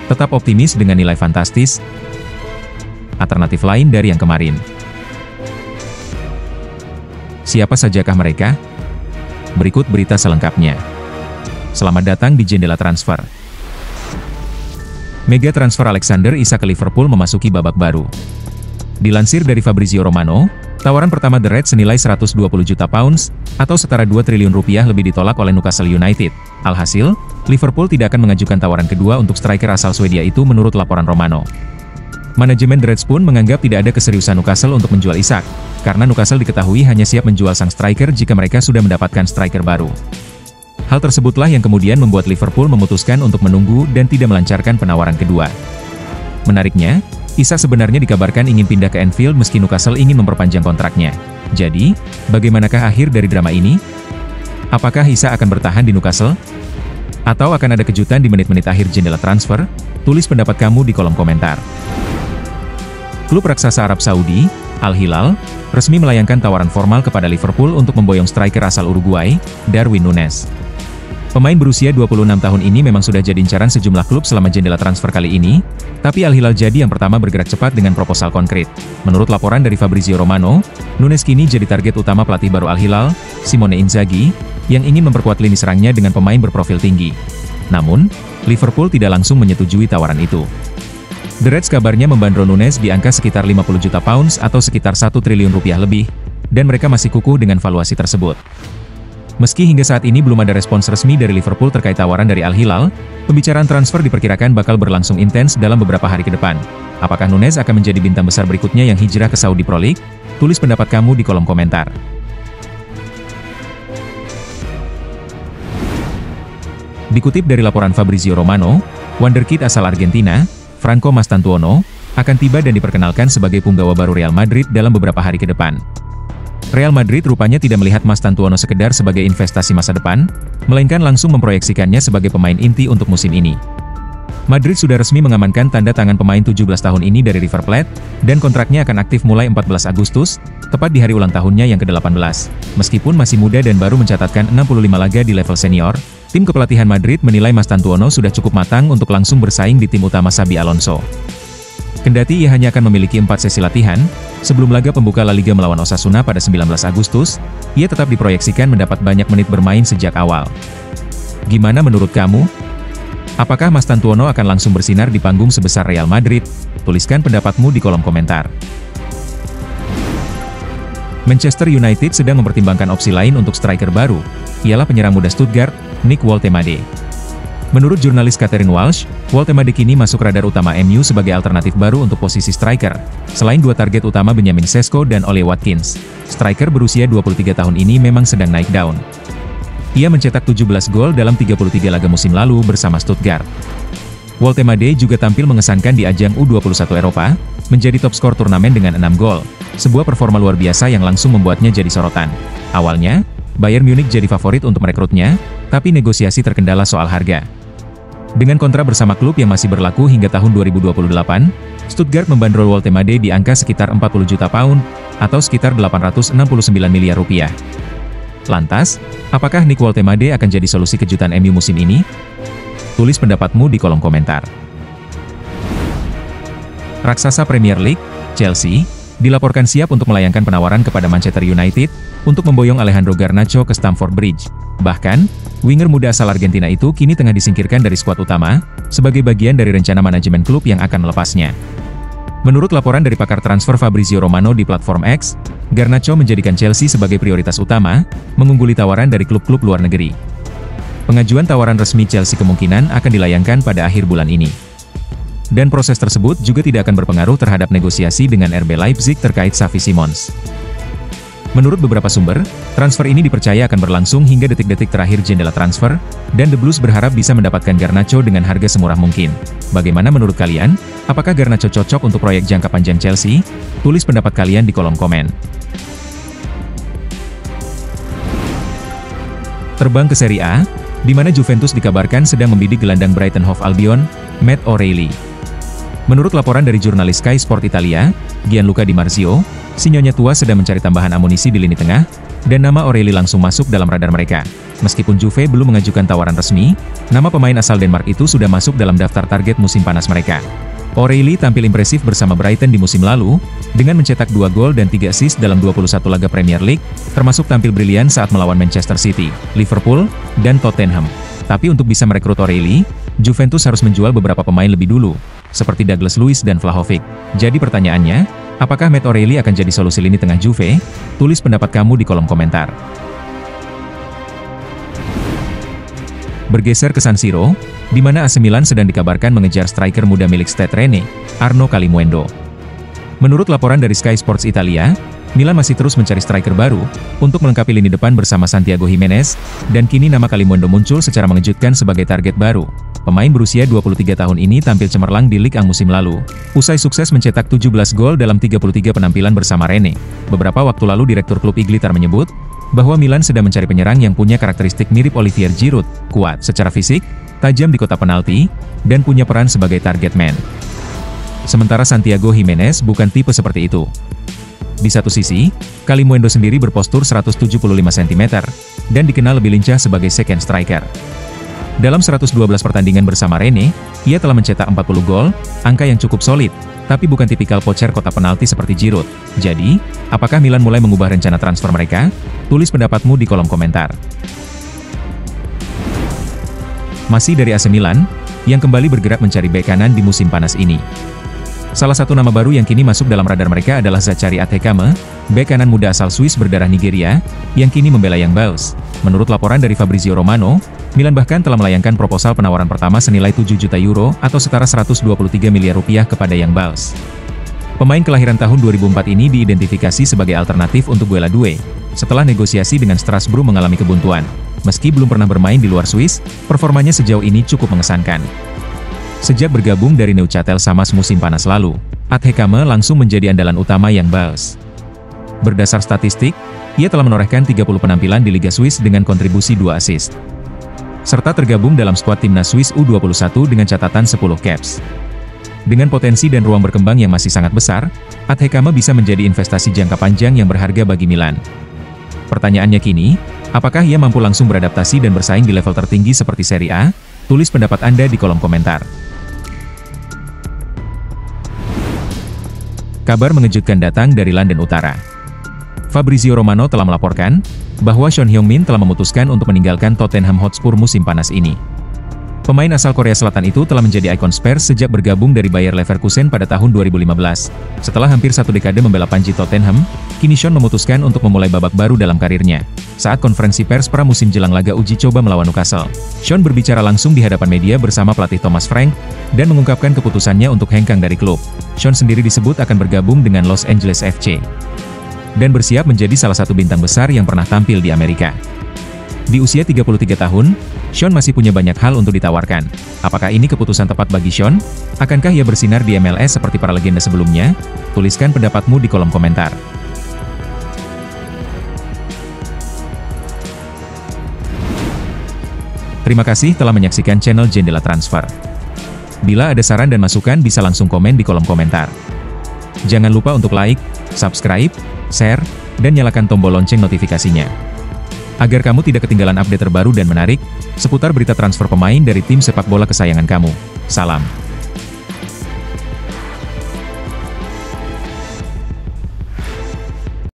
tetap optimis dengan nilai fantastis, alternatif lain dari yang kemarin. Siapa sajakah mereka? Berikut berita selengkapnya. Selamat datang di Jendela Transfer. Mega transfer Alexander Isak ke Liverpool memasuki babak baru. Dilansir dari Fabrizio Romano, tawaran pertama The Reds senilai 120 juta pounds, atau setara 2 triliun rupiah lebih ditolak oleh Newcastle United. Alhasil, Liverpool tidak akan mengajukan tawaran kedua untuk striker asal Swedia itu menurut laporan Romano. Manajemen The Reds pun menganggap tidak ada keseriusan Newcastle untuk menjual Isak, karena Newcastle diketahui hanya siap menjual sang striker jika mereka sudah mendapatkan striker baru. Hal tersebutlah yang kemudian membuat Liverpool memutuskan untuk menunggu dan tidak melancarkan penawaran kedua. Menariknya, Isak sebenarnya dikabarkan ingin pindah ke Anfield meski Newcastle ingin memperpanjang kontraknya. Jadi, bagaimanakah akhir dari drama ini? Apakah Isak akan bertahan di Newcastle? Atau akan ada kejutan di menit-menit akhir jendela transfer? Tulis pendapat kamu di kolom komentar. Klub raksasa Arab Saudi, Al Hilal, resmi melayangkan tawaran formal kepada Liverpool untuk memboyong striker asal Uruguay, Darwin Núñez. Pemain berusia 26 tahun ini memang sudah jadi incaran sejumlah klub selama jendela transfer kali ini, tapi Al Hilal jadi yang pertama bergerak cepat dengan proposal konkret. Menurut laporan dari Fabrizio Romano, Núñez kini jadi target utama pelatih baru Al Hilal, Simone Inzaghi, yang ingin memperkuat lini serangnya dengan pemain berprofil tinggi. Namun, Liverpool tidak langsung menyetujui tawaran itu. The Reds kabarnya membandrol Núñez di angka sekitar 50 juta pounds atau sekitar 1 triliun rupiah lebih, dan mereka masih kukuh dengan valuasi tersebut. Meski hingga saat ini belum ada respons resmi dari Liverpool terkait tawaran dari Al Hilal, pembicaraan transfer diperkirakan bakal berlangsung intens dalam beberapa hari ke depan. Apakah Núñez akan menjadi bintang besar berikutnya yang hijrah ke Saudi Pro League? Tulis pendapat kamu di kolom komentar. Dikutip dari laporan Fabrizio Romano, wonderkid asal Argentina, Franco Mastantuono, akan tiba dan diperkenalkan sebagai punggawa baru Real Madrid dalam beberapa hari ke depan. Real Madrid rupanya tidak melihat Mastantuono sekedar sebagai investasi masa depan, melainkan langsung memproyeksikannya sebagai pemain inti untuk musim ini. Madrid sudah resmi mengamankan tanda tangan pemain 17 tahun ini dari River Plate, dan kontraknya akan aktif mulai 14 Agustus, tepat di hari ulang tahunnya yang ke-18. Meskipun masih muda dan baru mencatatkan 65 laga di level senior, tim kepelatihan Madrid menilai Mastantuono sudah cukup matang untuk langsung bersaing di tim utama Xabi Alonso. Kendati ia hanya akan memiliki 4 sesi latihan, sebelum laga pembuka La Liga melawan Osasuna pada 19 Agustus, ia tetap diproyeksikan mendapat banyak menit bermain sejak awal. Gimana menurut kamu? Apakah Mastantuono akan langsung bersinar di panggung sebesar Real Madrid? Tuliskan pendapatmu di kolom komentar. Manchester United sedang mempertimbangkan opsi lain untuk striker baru, ialah penyerang muda Stuttgart, Nick Woltemade. Menurut jurnalis Catherine Walsh, Woltemade kini masuk radar utama MU sebagai alternatif baru untuk posisi striker, selain dua target utama Benjamin Sesko dan Ollie Watkins. Striker berusia 23 tahun ini memang sedang naik daun. Ia mencetak 17 gol dalam 33 laga musim lalu bersama Stuttgart. Woltemade juga tampil mengesankan di ajang U21 Eropa, menjadi top skor turnamen dengan 6 gol, sebuah performa luar biasa yang langsung membuatnya jadi sorotan. Awalnya, Bayern Munich jadi favorit untuk merekrutnya, tapi negosiasi terkendala soal harga. Dengan kontrak bersama klub yang masih berlaku hingga tahun 2028, Stuttgart membandrol Woltemade di angka sekitar 40 juta pound, atau sekitar 869 miliar rupiah. Lantas, apakah Nick Woltemade akan jadi solusi kejutan MU musim ini? Tulis pendapatmu di kolom komentar. Raksasa Premier League, Chelsea, dilaporkan siap untuk melayangkan penawaran kepada Manchester United untuk memboyong Alejandro Garnacho ke Stamford Bridge. Bahkan, winger muda asal Argentina itu kini tengah disingkirkan dari skuad utama, sebagai bagian dari rencana manajemen klub yang akan melepasnya. Menurut laporan dari pakar transfer Fabrizio Romano di platform X, Garnacho menjadikan Chelsea sebagai prioritas utama, mengungguli tawaran dari klub-klub luar negeri. Pengajuan tawaran resmi Chelsea kemungkinan akan dilayangkan pada akhir bulan ini. Dan proses tersebut juga tidak akan berpengaruh terhadap negosiasi dengan RB Leipzig terkait Xavi Simons. Menurut beberapa sumber, transfer ini dipercaya akan berlangsung hingga detik-detik terakhir jendela transfer, dan The Blues berharap bisa mendapatkan Garnacho dengan harga semurah mungkin. Bagaimana menurut kalian? Apakah Garnacho cocok untuk proyek jangka panjang Chelsea? Tulis pendapat kalian di kolom komen. Terbang ke Serie A, di mana Juventus dikabarkan sedang membidik gelandang Brighton Hove Albion, Matt O'Reilly. Menurut laporan dari jurnalis Sky Sport Italia, Gianluca Di Marzio, si nyonya tua sedang mencari tambahan amunisi di lini tengah, dan nama O'Reilly langsung masuk dalam radar mereka. Meskipun Juve belum mengajukan tawaran resmi, nama pemain asal Denmark itu sudah masuk dalam daftar target musim panas mereka. O'Reilly tampil impresif bersama Brighton di musim lalu, dengan mencetak 2 gol dan 3 assist dalam 21 laga Premier League, termasuk tampil brilian saat melawan Manchester City, Liverpool, dan Tottenham. Tapi untuk bisa merekrut O'Reilly, Juventus harus menjual beberapa pemain lebih dulu, seperti Douglas Luiz dan Vlahovic. Jadi pertanyaannya, apakah Matt O'Reilly akan jadi solusi lini tengah Juve? Tulis pendapat kamu di kolom komentar. Bergeser ke San Siro, di mana AC Milan sedang dikabarkan mengejar striker muda milik Stade Rennais, Arno Calimuendo. Menurut laporan dari Sky Sports Italia, Milan masih terus mencari striker baru, untuk melengkapi lini depan bersama Santiago Jimenez, dan kini nama Calimuendo muncul secara mengejutkan sebagai target baru. Pemain berusia 23 tahun ini tampil cemerlang di Ligue 1 musim lalu. Usai sukses mencetak 17 gol dalam 33 penampilan bersama Rennais, beberapa waktu lalu direktur klub Iglitar menyebut, bahwa Milan sedang mencari penyerang yang punya karakteristik mirip Olivier Giroud, kuat secara fisik, tajam di kotak penalti, dan punya peran sebagai target man. Sementara Santiago Jimenez bukan tipe seperti itu. Di satu sisi, Calimuendo sendiri berpostur 175 cm, dan dikenal lebih lincah sebagai second striker. Dalam 112 pertandingan bersama Rennais, ia telah mencetak 40 gol, angka yang cukup solid, tapi bukan tipikal poacher kotak penalti seperti Giroud. Jadi, apakah Milan mulai mengubah rencana transfer mereka? Tulis pendapatmu di kolom komentar. Masih dari AC Milan, yang kembali bergerak mencari bek kanan di musim panas ini. Salah satu nama baru yang kini masuk dalam radar mereka adalah Zachary Adekame, bek kanan muda asal Swiss berdarah Nigeria, yang kini membela Young Boys. Menurut laporan dari Fabrizio Romano, Milan bahkan telah melayangkan proposal penawaran pertama senilai 7 juta euro atau setara 123 miliar rupiah kepada Young Boys. Pemain kelahiran tahun 2004 ini diidentifikasi sebagai alternatif untuk Guela Due, setelah negosiasi dengan Strasbourg mengalami kebuntuan. Meski belum pernah bermain di luar Swiss, performanya sejauh ini cukup mengesankan. Sejak bergabung dari Neuchâtel Xamax musim panas lalu, Adekame langsung menjadi andalan utama Young Boys. Berdasar statistik, ia telah menorehkan 30 penampilan di Liga Swiss dengan kontribusi 2 assist. Serta tergabung dalam skuad timnas Swiss U21 dengan catatan 10 caps. Dengan potensi dan ruang berkembang yang masih sangat besar, Adekame bisa menjadi investasi jangka panjang yang berharga bagi Milan. Pertanyaannya kini, apakah ia mampu langsung beradaptasi dan bersaing di level tertinggi seperti Serie A? Tulis pendapat Anda di kolom komentar. Kabar mengejutkan datang dari London Utara. Fabrizio Romano telah melaporkan bahwa Son Heung-min telah memutuskan untuk meninggalkan Tottenham Hotspur musim panas ini. Pemain asal Korea Selatan itu telah menjadi ikon Spurs sejak bergabung dari Bayer Leverkusen pada tahun 2015. Setelah hampir satu dekade membela panji Tottenham, kini Son memutuskan untuk memulai babak baru dalam karirnya. Saat konferensi pers pramusim jelang laga uji coba melawan Newcastle, Son berbicara langsung di hadapan media bersama pelatih Thomas Frank, dan mengungkapkan keputusannya untuk hengkang dari klub. Son sendiri disebut akan bergabung dengan Los Angeles FC, dan bersiap menjadi salah satu bintang besar yang pernah tampil di Amerika. Di usia 33 tahun, Son masih punya banyak hal untuk ditawarkan. Apakah ini keputusan tepat bagi Son? Akankah ia bersinar di MLS seperti para legenda sebelumnya? Tuliskan pendapatmu di kolom komentar. Terima kasih telah menyaksikan channel Jendela Transfer. Bila ada saran dan masukan bisa langsung komen di kolom komentar. Jangan lupa untuk like, subscribe, share, dan nyalakan tombol lonceng notifikasinya. Agar kamu tidak ketinggalan update terbaru dan menarik, seputar berita transfer pemain dari tim sepak bola kesayangan kamu. Salam.